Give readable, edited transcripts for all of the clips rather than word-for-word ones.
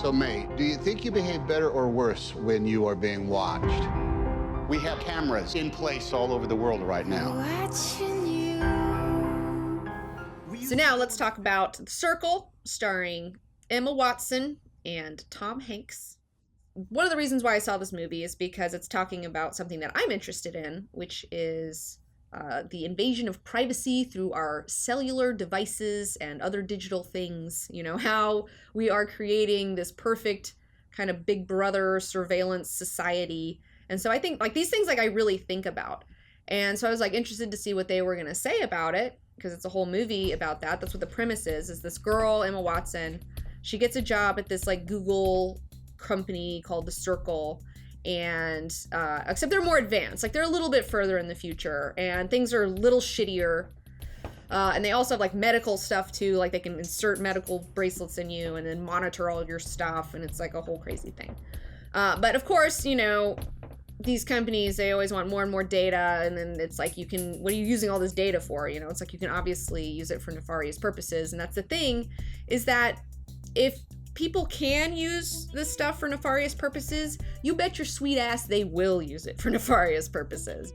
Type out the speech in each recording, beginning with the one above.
So, May, do you think you behave better or worse when you are being watched? We have cameras in place all over the world right now. So now let's talk about The Circle, starring Emma Watson and Tom Hanks. One of the reasons why I saw this movie is because it's talking about something that I'm interested in, which is the invasion of privacy through our cellular devices and other digital things. You know, how we are creating this perfect kind of Big Brother surveillance society. And so I think, like, these things, like, I really think about. And so I was, like, interested to see what they were going to say about it, because it's a whole movie about that. That's what the premise is this girl, Emma Watson, she gets a job at this, like, Google company called The Circle, and except they're more advanced, like they're a little bit further in the future, and things are a little shittier, and they also have like medical stuff too, like they can insert medical bracelets in you and then monitor all your stuff, and it's like a whole crazy thing. But of course, you know, these companies, they always want more and more data, and then it's like, what are you using all this data for? You know, it's like you can obviously use it for nefarious purposes, and that's the thing, is that if people can use this stuff for nefarious purposes, you bet your sweet ass they will use it for nefarious purposes.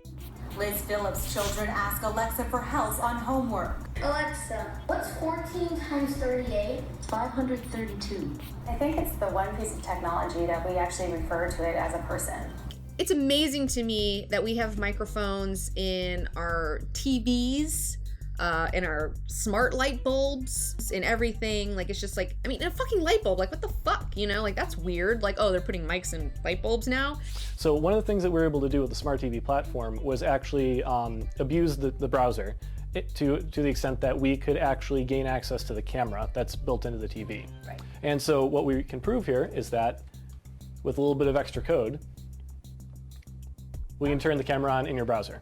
Liz Phillips' children ask Alexa for help on homework. Alexa, what's 14 times 38? 532. I think it's the one piece of technology that we actually refer to it as a person. It's amazing to me that we have microphones in our TVs, in our smart light bulbs, in everything. Like, it's just like, I mean, a fucking light bulb, like, what the fuck, you know? Like, that's weird. Like, oh, they're putting mics in light bulbs now? So one of the things that we were able to do with the Smart TV platform was actually abuse the browser to the extent that we could actually gain access to the camera that's built into the TV. Right. And so what we can prove here is that with a little bit of extra code, we can turn the camera on in your browser.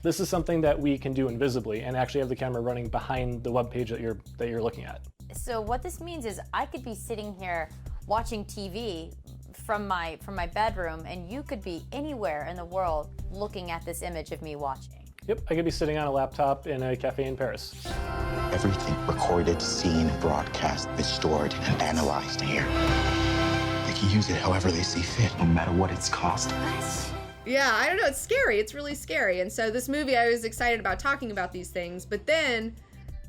This is something that we can do invisibly and actually have the camera running behind the web page that you're looking at. So what this means is I could be sitting here watching TV from my bedroom, and you could be anywhere in the world looking at this image of me watching. Yep, I could be sitting on a laptop in a cafe in Paris. Everything recorded, seen, broadcast is stored and analyzed here. They can use it however they see fit, no matter what its cost. Yeah, I don't know, it's scary, it's really scary. And so this movie, I was excited about talking about these things, but then,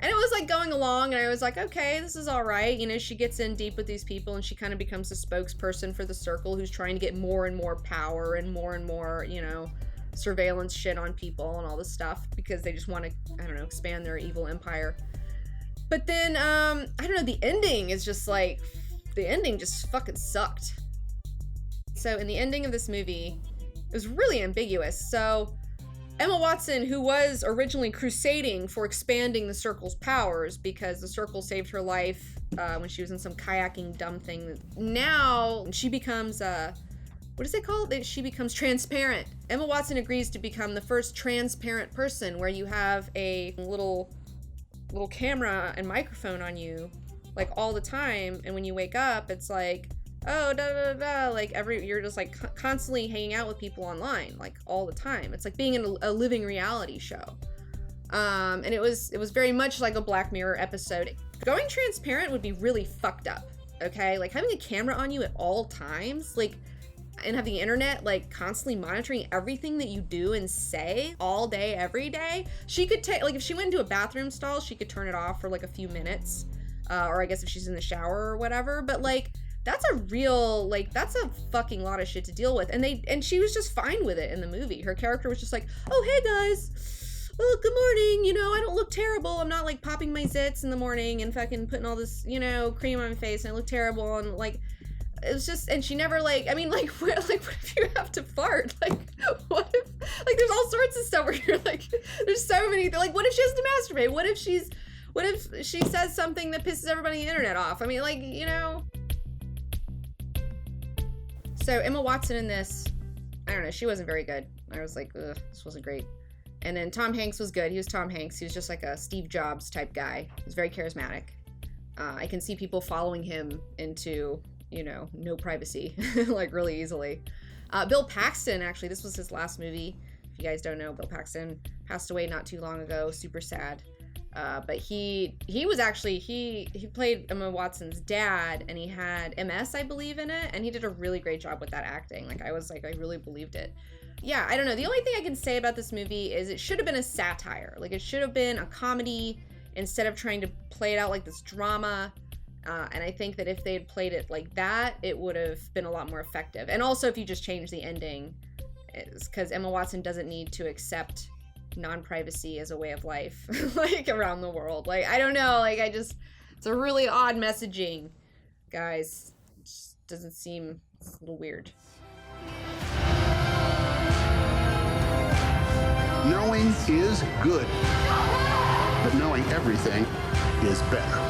and it was like going along, and I was like, okay, this is all right. You know, she gets in deep with these people, and she kind of becomes a spokesperson for the Circle, who's trying to get more and more power and more, you know, surveillance shit on people and all this stuff, because they just want to, I don't know, expand their evil empire. But then, I don't know, the ending is just like, the ending just fucking sucked. So in the ending of this movie, it was really ambiguous. So Emma Watson, who was originally crusading for expanding the Circle's powers because the Circle saved her life when she was in some kayaking dumb thing, now she becomes, what is it called? She becomes transparent. Emma Watson agrees to become the first transparent person, where you have a little camera and microphone on you, like, all the time, and when you wake up, it's like, oh, da da da, like you're just like constantly hanging out with people online, like all the time. It's like being in a living reality show. And it was very much like a Black Mirror episode. Going transparent would be really fucked up, okay? Like having a camera on you at all times, like, and have the internet like constantly monitoring everything that you do and say all day, every day. She could take, like, if she went into a bathroom stall, she could turn it off for like a few minutes, or I guess if she's in the shower or whatever, but like, that's a real, like, that's a fucking lot of shit to deal with. And she was just fine with it in the movie. Her character was just like, oh, hey guys, well, good morning, you know, I don't look terrible. I'm not like popping my zits in the morning and fucking putting all this, you know, cream on my face, and I look terrible. And like, it was just, and she never, like, I mean, like, what if you have to fart? Like, what if, like, there's all sorts of stuff where you're like, there's so many, like, what if she has to masturbate? What if she says something that pisses everybody on the internet off? I mean, like, you know. So Emma Watson in this, I don't know, she wasn't very good. I was like, ugh, this wasn't great. And then Tom Hanks was good. He was Tom Hanks. He was just like a Steve Jobs type guy. He was very charismatic. I can see people following him into, you know, no privacy, like really easily. Bill Paxton, actually, this was his last movie. If you guys don't know, Bill Paxton passed away not too long ago. Super sad. But he was actually, he played Emma Watson's dad, and he had MS, I believe, in it, and he did a really great job with that acting. Like, I was like, I really believed it. Yeah, I don't know. The only thing I can say about this movie is it should have been a satire. Like, it should have been a comedy instead of trying to play it out like this drama. And I think that if they had played it like that, it would have been a lot more effective. And also, if you just change the ending, because Emma Watson doesn't need to accept non-privacy as a way of life, like, around the world. Like, I don't know, like, it's a really odd messaging, guys. It just doesn't seem, it's a little weird. Knowing is good, but knowing everything is better.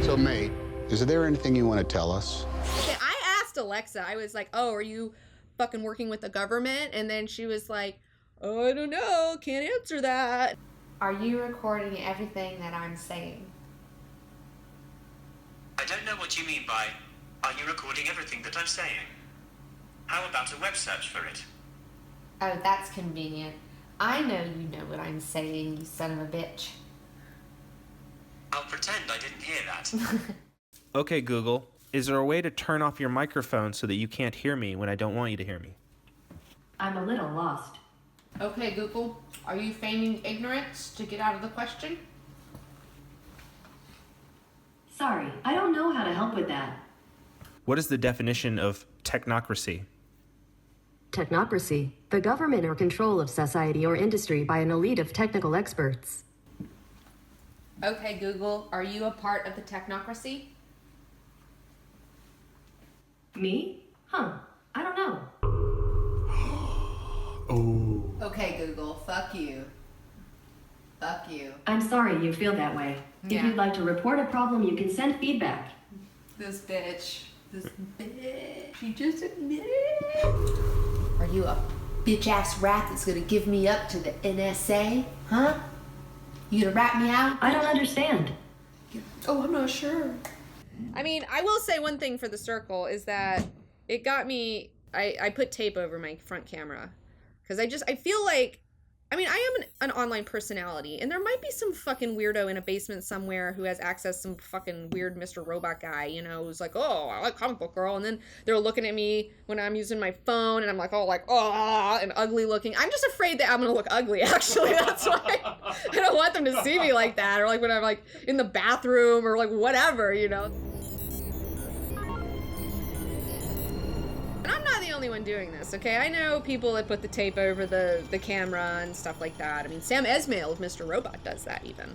So, May, is there anything you want to tell us? Okay, I asked Alexa, I was like, oh, are you fucking working with the government? And then she was like, oh, I don't know, can't answer that. Are you recording everything that I'm saying? I don't know what you mean by, are you recording everything that I'm saying? How about a web search for it? Oh, that's convenient. I know you know what I'm saying, you son of a bitch. I'll pretend I didn't hear that. Okay, Google, is there a way to turn off your microphone so that you can't hear me when I don't want you to hear me? I'm a little lost. Okay, Google, are you feigning ignorance to get out of the question? Sorry, I don't know how to help with that. What is the definition of technocracy? Technocracy, the government or control of society or industry by an elite of technical experts. Okay, Google, are you a part of the technocracy? Me? Huh, I don't know. Oh. Okay, Google, fuck you. Fuck you. I'm sorry you feel that way. Yeah. If you'd like to report a problem, you can send feedback. This bitch. She just admitted it. Are you a bitch-ass rat that's gonna give me up to the NSA? Huh? You gonna rat me out? I don't understand. Oh, I'm not sure. I mean, I will say one thing for The Circle is that it got me, I put tape over my front camera. Because I feel like, I mean, I am an online personality, and there might be some fucking weirdo in a basement somewhere who has access to some fucking weird Mr. Robot guy, you know, who's like, oh, I like comic book girl, and then they're looking at me when I'm using my phone, and I'm like, oh, and ugly looking. I'm just afraid that I'm gonna look ugly, actually. That's why I don't want them to see me like that, or like when I'm like in the bathroom, or like whatever, you know. And I'm not the only one doing this, okay? I know people that put the tape over the camera and stuff like that. I mean, Sam Esmail of Mr. Robot does that even.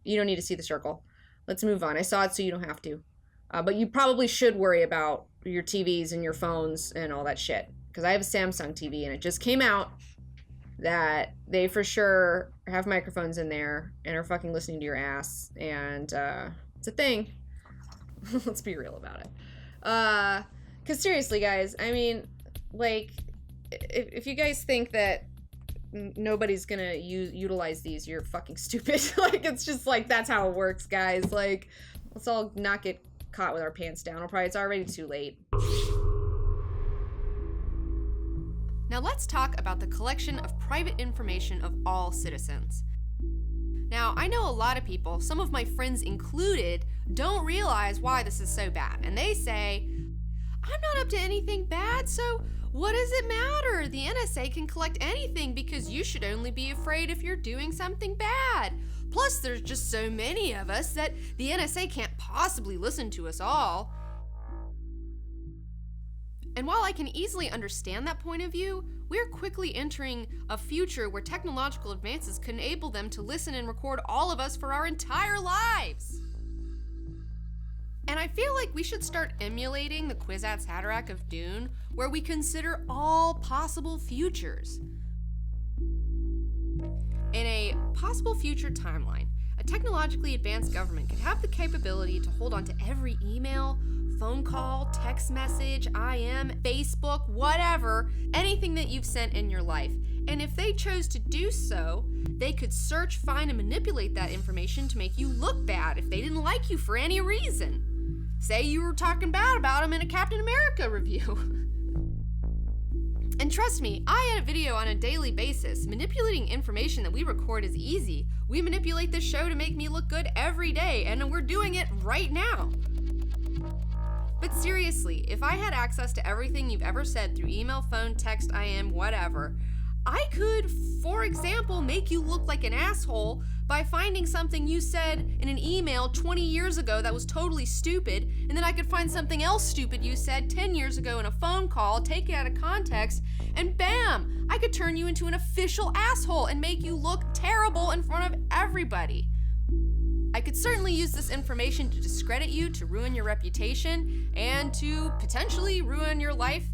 You don't need to see The Circle. Let's move on. I saw it so you don't have to. But you probably should worry about your TVs and your phones and all that shit. Because I have a Samsung TV and it just came out that they for sure have microphones in there and are fucking listening to your ass, and it's a thing. Let's be real about it. Because seriously, guys, I mean, like, if you guys think that nobody's gonna utilize these, you're fucking stupid. Like, it's just like, that's how it works, guys. Like, let's all not get caught with our pants down. It's already too late. Now let's talk about the collection of private information of all citizens. Now, I know a lot of people, some of my friends included, don't realize why this is so bad. And they say, I'm not up to anything bad, so what does it matter? The NSA can collect anything because you should only be afraid if you're doing something bad. Plus, there's just so many of us that the NSA can't possibly listen to us all. And while I can easily understand that point of view, we're quickly entering a future where technological advances could enable them to listen and record all of us for our entire lives. And I feel like we should start emulating the Kwisatz Haderach of Dune, where we consider all possible futures. In a possible future timeline, a technologically advanced government could have the capability to hold on to every email, phone call, text message, IM, Facebook, whatever, anything that you've sent in your life. And if they chose to do so, they could search, find, and manipulate that information to make you look bad if they didn't like you for any reason. Say you were talking bad about them in a Captain America review. And trust me, I edit video on a daily basis. Manipulating information that we record is easy. We manipulate this show to make me look good every day, and we're doing it right now. But seriously, if I had access to everything you've ever said through email, phone, text, IM, whatever, I could, for example, make you look like an asshole by finding something you said in an email 20 years ago that was totally stupid, and then I could find something else stupid you said 10 years ago in a phone call, take it out of context, and bam! I could turn you into an official asshole and make you look terrible in front of everybody. I could certainly use this information to discredit you, to ruin your reputation, and to potentially ruin your life.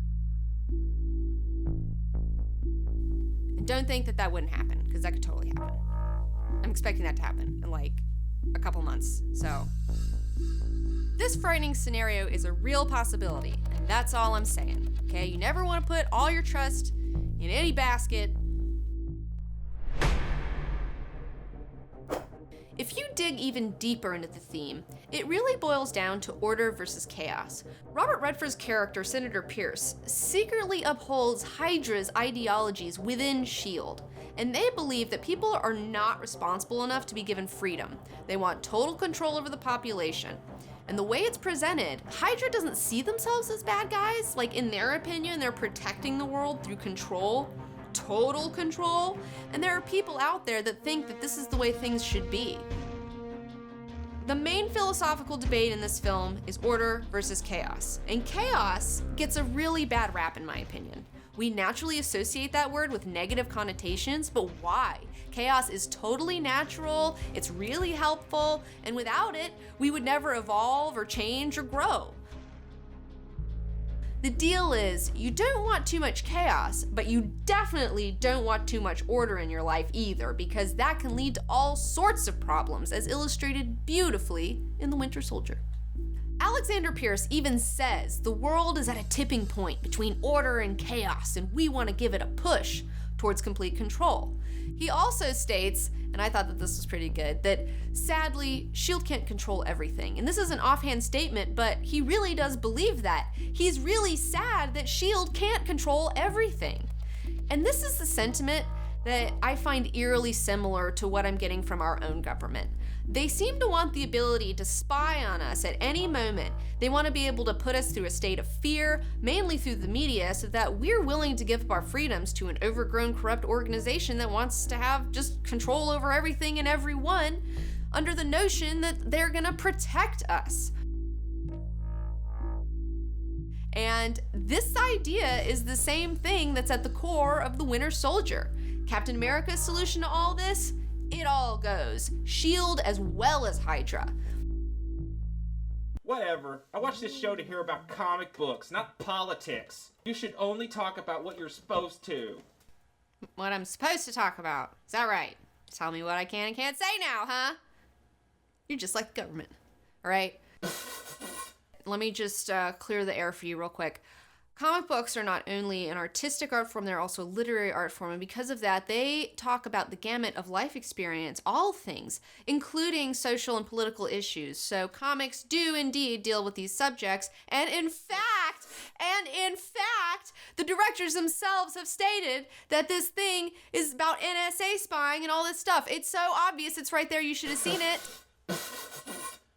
And don't think that wouldn't happen, because that could totally happen. I'm expecting that to happen in like a couple months, so. This frightening scenario is a real possibility, and that's all I'm saying, okay? You never want to put all your trust in any basket. If you dig even deeper into the theme, it really boils down to order versus chaos. Robert Redford's character, Senator Pierce, secretly upholds Hydra's ideologies within S.H.I.E.L.D., and they believe that people are not responsible enough to be given freedom. They want total control over the population. And the way it's presented, Hydra doesn't see themselves as bad guys. Like, in their opinion, they're protecting the world through control. Total control, and there are people out there that think that this is the way things should be. The main philosophical debate in this film is order versus chaos, and chaos gets a really bad rap in my opinion. We naturally associate that word with negative connotations, but why? Chaos is totally natural, it's really helpful, and without it, we would never evolve or change or grow. The deal is, you don't want too much chaos, but you definitely don't want too much order in your life either, because that can lead to all sorts of problems, as illustrated beautifully in The Winter Soldier. Alexander Pierce even says the world is at a tipping point between order and chaos, and we want to give it a push towards complete control. He also states, and I thought that this was pretty good, that sadly, S.H.I.E.L.D. can't control everything. And this is an offhand statement, but he really does believe that. He's really sad that S.H.I.E.L.D. can't control everything. And this is the sentiment that I find eerily similar to what I'm getting from our own government. They seem to want the ability to spy on us at any moment. They want to be able to put us through a state of fear, mainly through the media, so that we're willing to give up our freedoms to an overgrown, corrupt organization that wants to have just control over everything and everyone, under the notion that they're gonna protect us. And this idea is the same thing that's at the core of The Winter Soldier. Captain America's solution to all this? It all goes. S.H.I.E.L.D. as well as Hydra. Whatever. I watch this show to hear about comic books, not politics. You should only talk about what you're supposed to. What I'm supposed to talk about. Is that right? Tell me what I can and can't say now, huh? You're just like the government. All right? Let me just clear the air for you real quick. Comic books are not only an artistic art form, they're also a literary art form, and because of that, they talk about the gamut of life experience, all things, including social and political issues. So comics do indeed deal with these subjects, and in fact, the directors themselves have stated that this thing is about NSA spying and all this stuff. It's so obvious, it's right there, you should have seen it.